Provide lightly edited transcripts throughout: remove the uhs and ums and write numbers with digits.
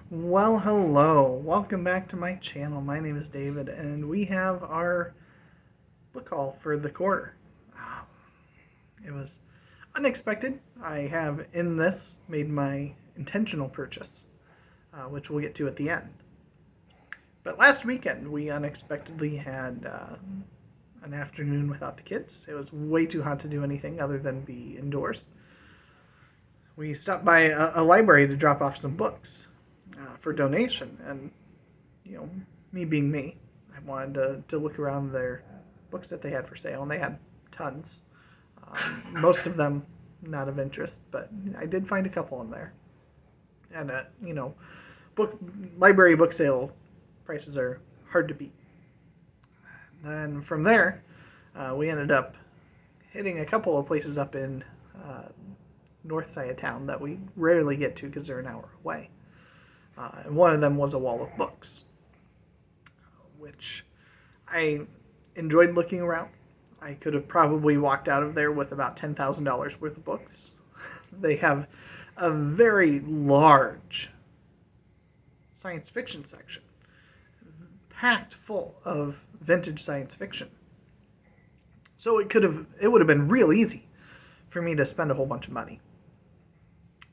Well, hello. Welcome back to my channel. My name is David, and we have our book haul for the quarter. Um, It was unexpected. I have in this made my intentional purchase, which we'll get to at the end. But last weekend, we unexpectedly had an afternoon without the kids. It was way too hot to do anything other than be indoors. We stopped by a library to drop off some books for donation, and me being me, I wanted to look around their books that they had for sale, and they had tons. Most of them not of interest, but I did find a couple in there. And book library book sale prices are hard to beat. Then from there, we ended up hitting a couple of places up in north side of town that we rarely get to because they're an hour away. And one of them was a wall of books, which I enjoyed looking around. I could have probably walked out of there with about $10,000 worth of books. They have a very large science fiction section, packed full of vintage science fiction. So it would have been real easy for me to spend a whole bunch of money.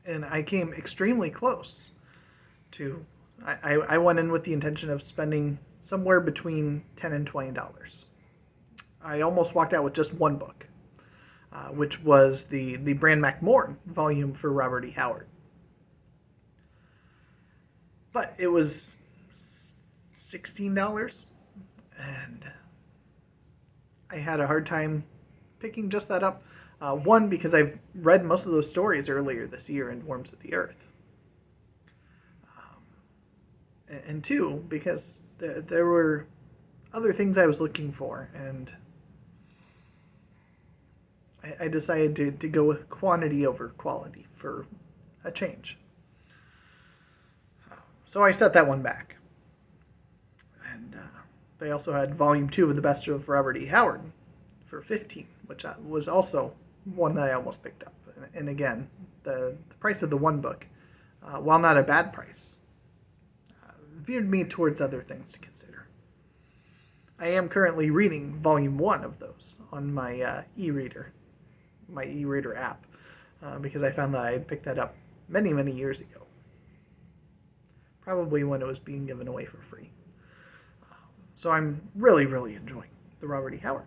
And I came extremely close to. I went in with the intention of spending somewhere between $10 and $20. I almost walked out with just one book, which was the Bran McMorn volume for Robert E. Howard. But it was $16, and I had a hard time picking just that up. One, because I've read most of those stories earlier this year in Worms of the Earth. And two, because there were other things I was looking for, and I decided to go with quantity over quality for a change. So I set that one back. And they also had Volume 2 of The Best of Robert E. Howard for $15, which was also one that I almost picked up. And again, the price of the one book, while not a bad price, veered me towards other things to consider. I am currently reading Volume 1 of those on my e-reader, my e-reader app, because I found that I had picked that up many, many years ago. Probably when it was being given away for free. So I'm really, really enjoying the Robert E. Howard.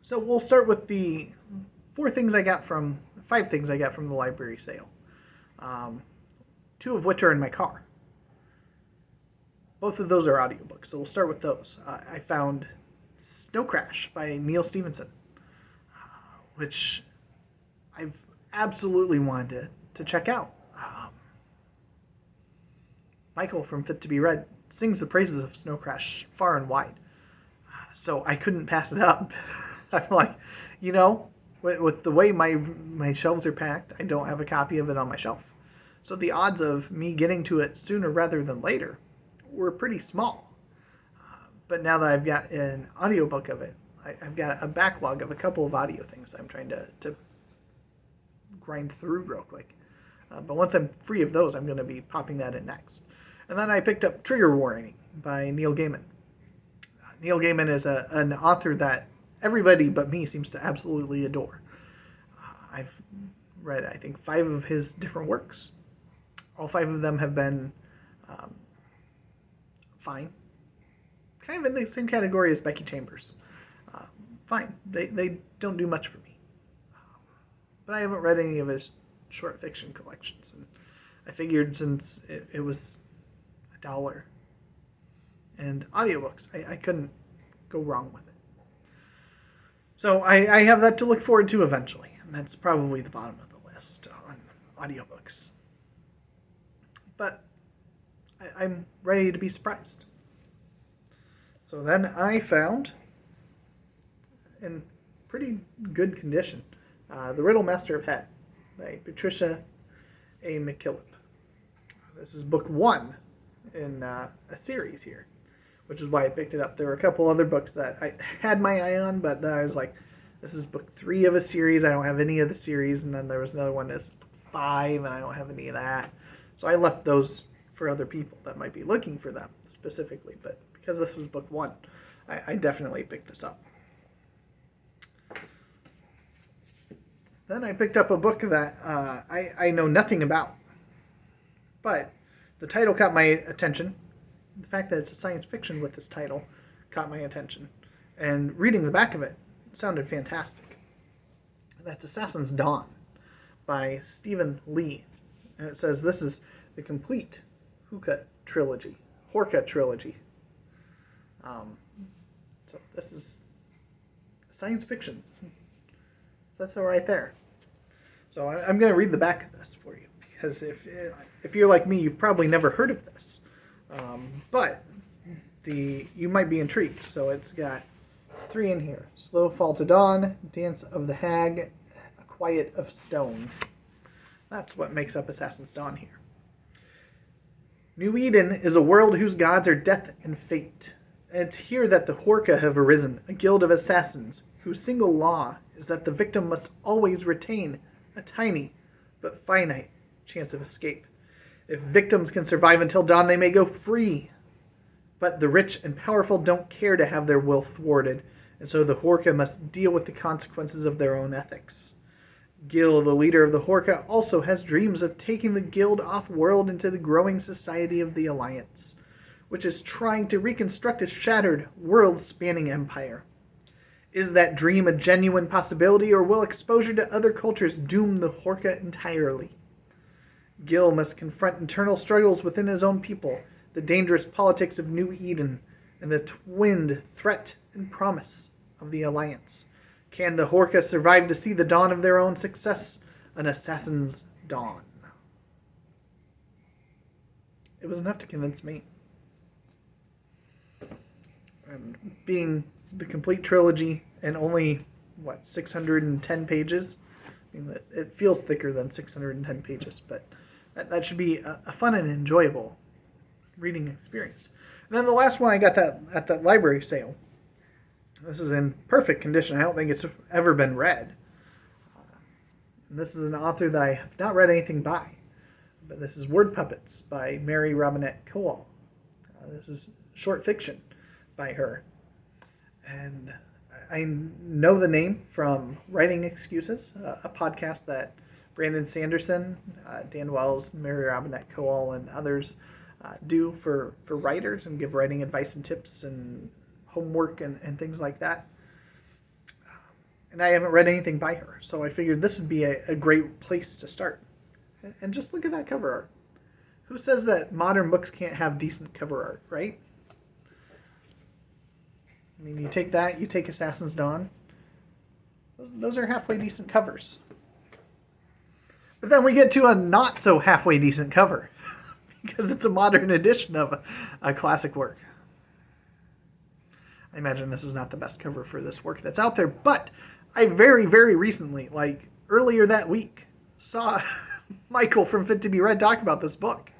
So we'll start with the five things I got from the library sale. Two of which are in my car. Both of those are audiobooks, so we'll start with those. I found Snow Crash by Neal Stephenson, which I've absolutely wanted to check out. Michael from Fit to Be Read sings the praises of Snow Crash far and wide, so I couldn't pass it up. I'm like, with the way my shelves are packed, I don't have a copy of it on my shelf. So the odds of me getting to it sooner rather than later were pretty small. But now that I've got an audiobook of it, I've got a backlog of a couple of audio things I'm trying to grind through real quick. But once I'm free of those, I'm going to be popping that in next. And then I picked up Trigger Warning by Neil Gaiman. Neil Gaiman is an author that everybody but me seems to absolutely adore. I've read, I think, 5 of his different works. All 5 of them have been fine. Kind of in the same category as Becky Chambers. Fine. They don't do much for me. But I haven't read any of his short fiction collections. And I figured since it was $1 and audiobooks, I couldn't go wrong with it. So I have that to look forward to eventually. And that's probably the bottom of the list on audiobooks. But I'm ready to be surprised. So then I found, in pretty good condition, The Riddle Master of Head by Patricia A. McKillop. This is book 1 in a series here, which is why I picked it up. There were a couple other books that I had my eye on, but then I was like, this is book 3 of a series. I don't have any of the series. And then there was another one that's 5, and I don't have any of that. So I left those for other people that might be looking for them specifically. But because this was book one, I definitely picked this up. Then I picked up a book that I know nothing about, but the title caught my attention. The fact that it's a science fiction with this title caught my attention. And reading the back of it sounded fantastic. That's Assassin's Dawn by Stephen Lee. And it says this is the complete Horka trilogy. So this is science fiction. That's all right there. So I'm going to read the back of this for you, because if you're like me, you've probably never heard of this. But you might be intrigued. So it's got 3 in here: Slow Fall to Dawn, Dance of the Hag, A Quiet of Stone. That's what makes up Assassin's Dawn here. New Eden is a world whose gods are death and fate. And it's here that the Horka have arisen, a guild of assassins whose single law is that the victim must always retain a tiny but finite chance of escape. If victims can survive until dawn, they may go free. But the rich and powerful don't care to have their will thwarted, and so the Horka must deal with the consequences of their own ethics. Gil, the leader of the Horka, also has dreams of taking the guild off-world into the growing society of the Alliance, which is trying to reconstruct a shattered, world-spanning empire. Is that dream a genuine possibility, or will exposure to other cultures doom the Horka entirely? Gil must confront internal struggles within his own people, the dangerous politics of New Eden, and the twinned threat and promise of the Alliance. Can the Horka survive to see the dawn of their own success? An assassin's dawn. It was enough to convince me. And being the complete trilogy and only, 610 pages? I mean, it feels thicker than 610 pages, but that should be a fun and enjoyable reading experience. And then the last one I got at that library sale. This is in perfect condition. I don't think it's ever been read. And this is an author that I have not read anything by. But this is Word Puppets by Mary Robinette Kowal. This is short fiction by her. And I know the name from Writing Excuses, a podcast that Brandon Sanderson, Dan Wells, Mary Robinette Kowal, and others do for writers and give writing advice and tips and homework and things like that. And I haven't read anything by her, so I figured this would be a great place to start. And just look at that cover art. Who says that modern books can't have decent cover art, right? I mean, you take that, you take Assassin's Dawn. Those are halfway decent covers. But then we get to a not so halfway decent cover, because it's a modern edition of a classic work. I imagine this is not the best cover for this work that's out there, but I very, very recently, like earlier that week, saw Michael from Fit to Be Read talk about this book.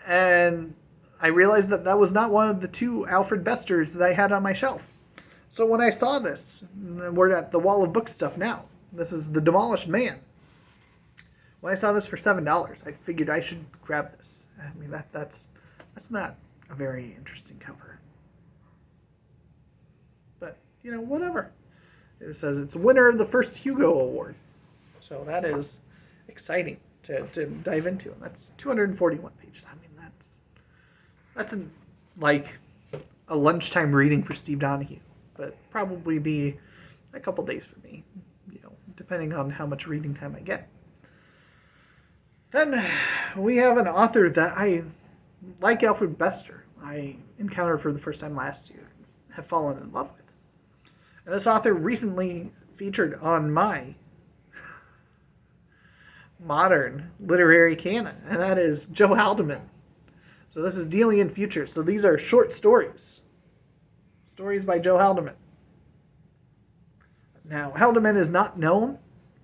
And I realized that was not one of the 2 Alfred Besters that I had on my shelf. So when I saw this, we're at the Wall of Book Stuff now. This is The Demolished Man. When I saw this for $7, I figured I should grab this. I mean, that's not a very interesting cover. But, whatever. It says it's winner of the first Hugo Award. So that is exciting to dive into. And that's 241 pages. I mean, that's like a lunchtime reading for Steve Donahue. But probably be a couple days for me, depending on how much reading time I get. Then we have an author that I, like Alfred Bester, I encountered for the first time last year, have fallen in love with. And this author recently featured on my modern literary canon, and that is Joe Haldeman. So this is Dealing in Future. So these are short stories. Stories by Joe Haldeman. Now, Haldeman is not known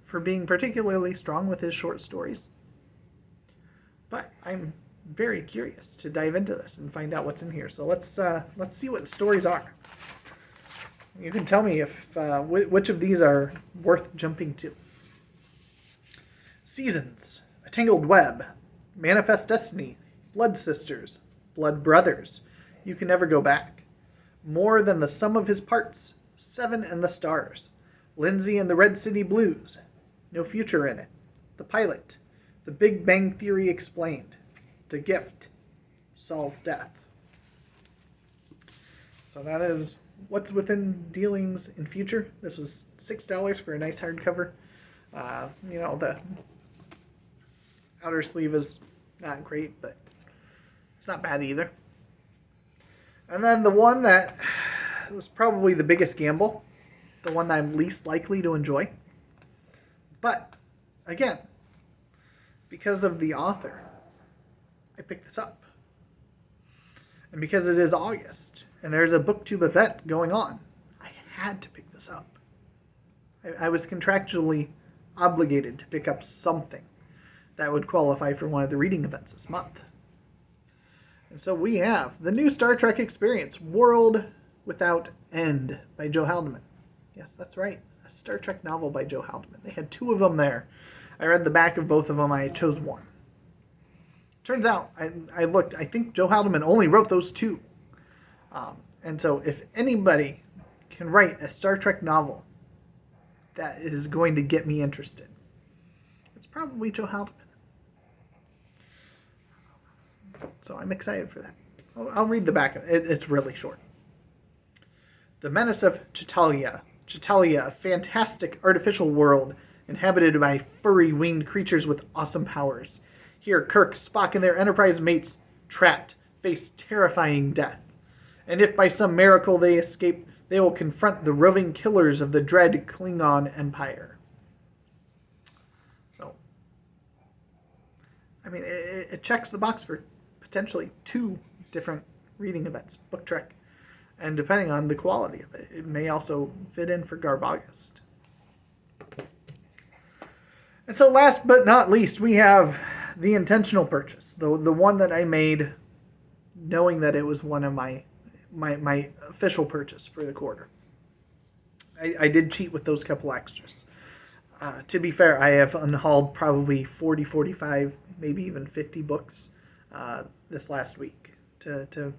for being particularly strong with his short stories. But I'm very curious to dive into this and find out what's in here. So let's see what the stories are. You can tell me if which of these are worth jumping to. Seasons, A Tangled Web, Manifest Destiny, blood sisters, blood brothers. You can never go back. More than the sum of his parts. Seven and the stars. Lindsay and the Red City Blues. No future in it. The pilot. The Big Bang Theory explained. The gift. Saul's death. So that is what's within dealings in future. This is $6 for a nice hardcover. The outer sleeve is not great, but it's not bad either. And then the one that was probably the biggest gamble, the one that I'm least likely to enjoy. But, again, because of the author, I picked this up. And because it is August, and there's a BookTube event going on, I had to pick this up. I was contractually obligated to pick up something that would qualify for one of the reading events this month. And so we have the new Star Trek experience, World Without End by Joe Haldeman. Yes, that's right, a Star Trek novel by Joe Haldeman. They had two of them there. I read the back of both of them. I chose one. Turns out, I looked, I think Joe Haldeman only wrote those two. And so if anybody can write a Star Trek novel that is going to get me interested, it's probably Joe Haldeman. So I'm excited for that. I'll read the back of it. It's really short. The Menace of Chitalia. Chitalia, a fantastic artificial world inhabited by furry-winged creatures with awesome powers. Here, Kirk, Spock, and their Enterprise mates, trapped, face terrifying death. And if by some miracle they escape, they will confront the roving killers of the dread Klingon Empire. So, I mean, it checks the box for potentially two different reading events, Book Trek, and depending on the quality of it, it may also fit in for Garb August. And so last but not least, we have the intentional purchase, the one that I made knowing that it was one of my official purchase for the quarter. I did cheat with those couple extras. To be fair, I have unhauled probably 40, 45, maybe even 50 books this last week to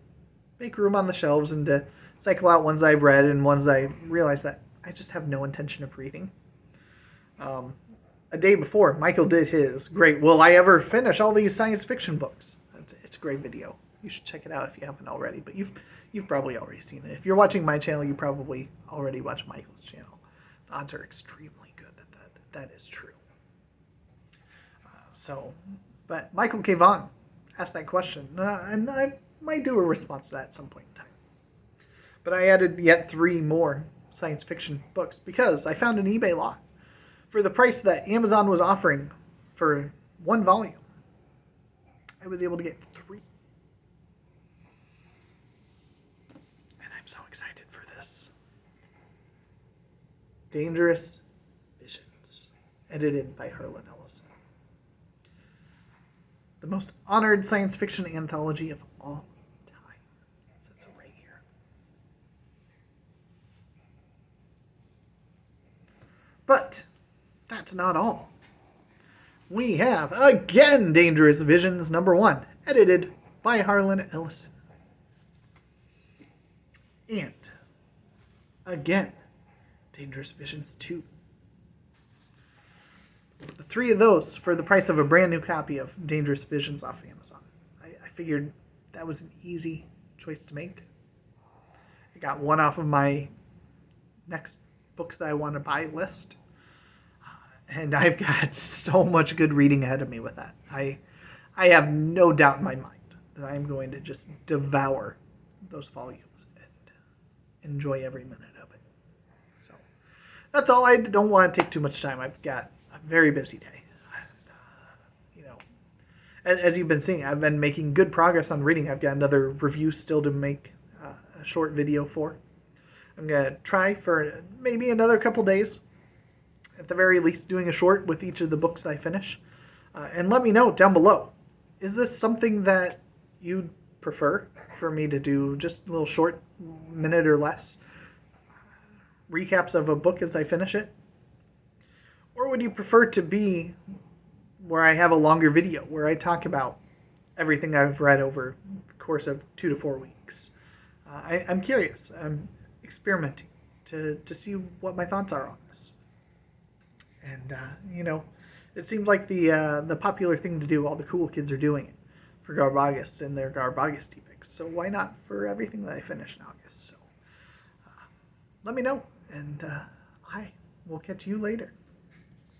make room on the shelves and to cycle out ones I've read and ones I realize that I just have no intention of reading. A day before, Michael did his great, will I ever finish all these science fiction books? It's a great video. You should check it out if you haven't already, but you've probably already seen it. If you're watching my channel, you probably already watch Michael's channel. The odds are extremely good that is true. But Michael K. Vaughn asked that question, and I might do a response to that at some point in time. But I added yet 3 more science fiction books because I found an eBay lot for the price that Amazon was offering for 1 volume. I was able to get 3. And I'm so excited for this. Dangerous Visions, edited by Harlan Ellison. The most honored science fiction anthology of all time. It says so right here. But that's not all. We have, again, Dangerous Visions #1, edited by Harlan Ellison. And, again, Dangerous Visions 2. The 3 of those for the price of a brand new copy of Dangerous Visions off Amazon. I figured that was an easy choice to make. I got one off of my next books that I want to buy list. And I've got so much good reading ahead of me with that. I have no doubt in my mind that I'm going to just devour those volumes and enjoy every minute of it. So that's all. I don't want to take too much time. I've got a very busy day. As you've been seeing, I've been making good progress on reading. I've got another review still to make a short video for. I'm going to try for maybe another couple days, at the very least, doing a short with each of the books I finish. And let me know down below, is this something that you'd prefer for me to do, just a little short, minute or less, recaps of a book as I finish it? Or would you prefer to be where I have a longer video, where I talk about everything I've read over the course of 2 to 4 weeks. I'm curious. I'm experimenting to see what my thoughts are on this. And it seems like the popular thing to do. All the cool kids are doing it for Garbagast and their Garbagast picks. So why not for everything that I finish in August? So let me know, and I will catch you later.